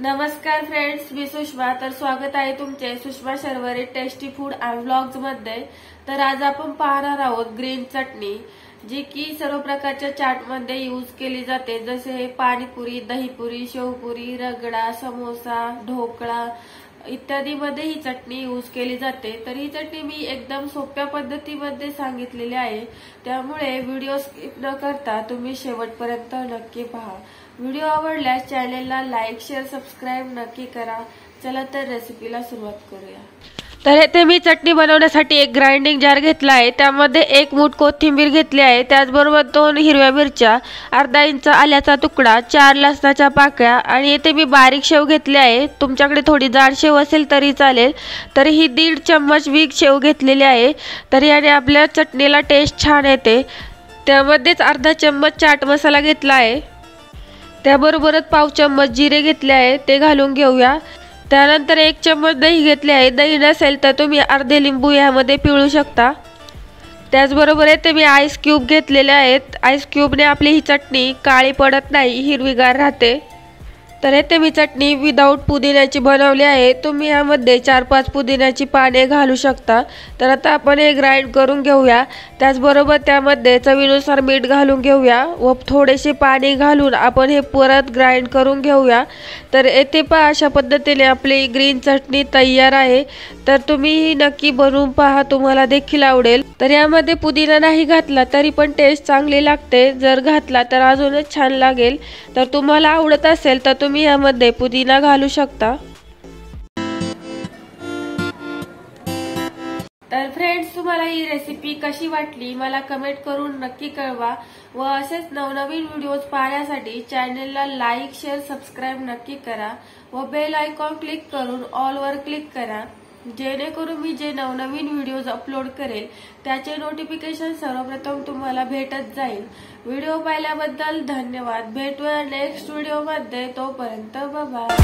नमस्कार फ्रेंड्स, मी सुषमा। तर स्वागत आहे तुमचे Sushma Sharvari tasty food and vlogs मध्ये। तर आज आपण पाहणार आहोत ग्रीन चटणी, जी की सर्व प्रकारच्या चाट मध्ये यूज केली जाते, जसे पाणीपुरी, दहीपुरी, शेवपुरी, रगडा, समोसा, ढोकळा इत्यादी मध्ये ही चटणी यूज केली जाते। तर ही चटणी मी एकदम सोप्या पद्धतीमध्ये सांगितलेली आहे, त्यामुळे व्हिडिओ स्किप न करता तुम्ही शेवटपर्यंत नक्की पहा। व्हिडिओ आवडल्यास चॅनलला लाईक, शेअर, सबस्क्राइब नक्की करा। चला तर रेसिपीला सुरुवात करूया। तर इथे मी चटणी बनवण्यासाठी एक ग्राइंडिंग जार घेतला आहे, त्यामध्ये 1 मूठ कोथिंबीर घेतली आहे, त्याचबरोबर 2 हिरव्या मिरच्या, अर्धा इंच आल्याचा तुकडा, 4 लसणाच्या पाकळ्या आणि इथे मी बारीक शेव घेतली आहे। तुमच्याकडे थोडी जाड शेव असेल तरी चालेल। तर ही 1.5 चम्मच वीक शेव घेतलेली आहे। तर याने आपल्या चटणीला टेस्ट छान येते। त्यामध्येच अर्धा चम्मच चाट मसाला घेतला आहे, त्याबरोबरच पाव चम्मच जिरे घेतले आहे, ते घालून घेऊया। त्यानंतर 1 चम्मच दही घेतले आहे। दही नसेल तर तुम्ही अर्धे लिंबू यामध्ये पिळू शकता। त्याचबरोबर इथे मी आईस क्यूब घेतलेले आहेत। आईस क्यूबने आपली ही चटणी काळी पडत नाही, हिरवीगार राहते। तर इथे मी चटणी विदाऊट पुदिन्याची बनवली आहे। तुम्ही यामध्ये 4-5 पुदिन्याची पाने घालू शकता। तर आता आपण हे ग्राइंड करून घेऊया। त्याचबरोबर त्यामध्ये चवीनुसार मीठ घालून घेऊया व थोडेसे पाणी घालून आपण हे परत ग्राइंड करून घेऊया। तर इथे पहा, अशा पद्धतीने आपली ग्रीन चटणी तयार आहे। तर तुम्ही नक्की बनवून पहा, तुम्हाला देखील आवडेल। तर यामध्ये पुदिना नाही घातला तरी पण टेस्ट चांगली लागते, जर घातला तर अजूनच छान लागेल। तर तुम्हाला आवडत असेल तर तुम्ही यामध्ये पुदिना घालू शकता। तर फ्रेंड्स, तुम्हाला ही रेसिपी कशी वाटली मला कमेंट करून नक्की कळवा व असेच नवनवीन व्हिडिओज पाहण्यासाठी चॅनलला लाईक, शेअर, सबस्क्राइब नक्की करा व बेल आयकॉन क्लिक करून ऑल वर क्लिक करा, जेणेकरून मी जे नवनवीन व्हिडिओज अपलोड करेल त्याचे नोटिफिकेशन सर्वप्रथम तुम्हाला भेटत जाईल। व्हिडिओ पाहिल्याबद्दल धन्यवाद। भेटूया नेक्स्ट व्हिडिओ मध्ये, तोपर्यंत बाय बाय।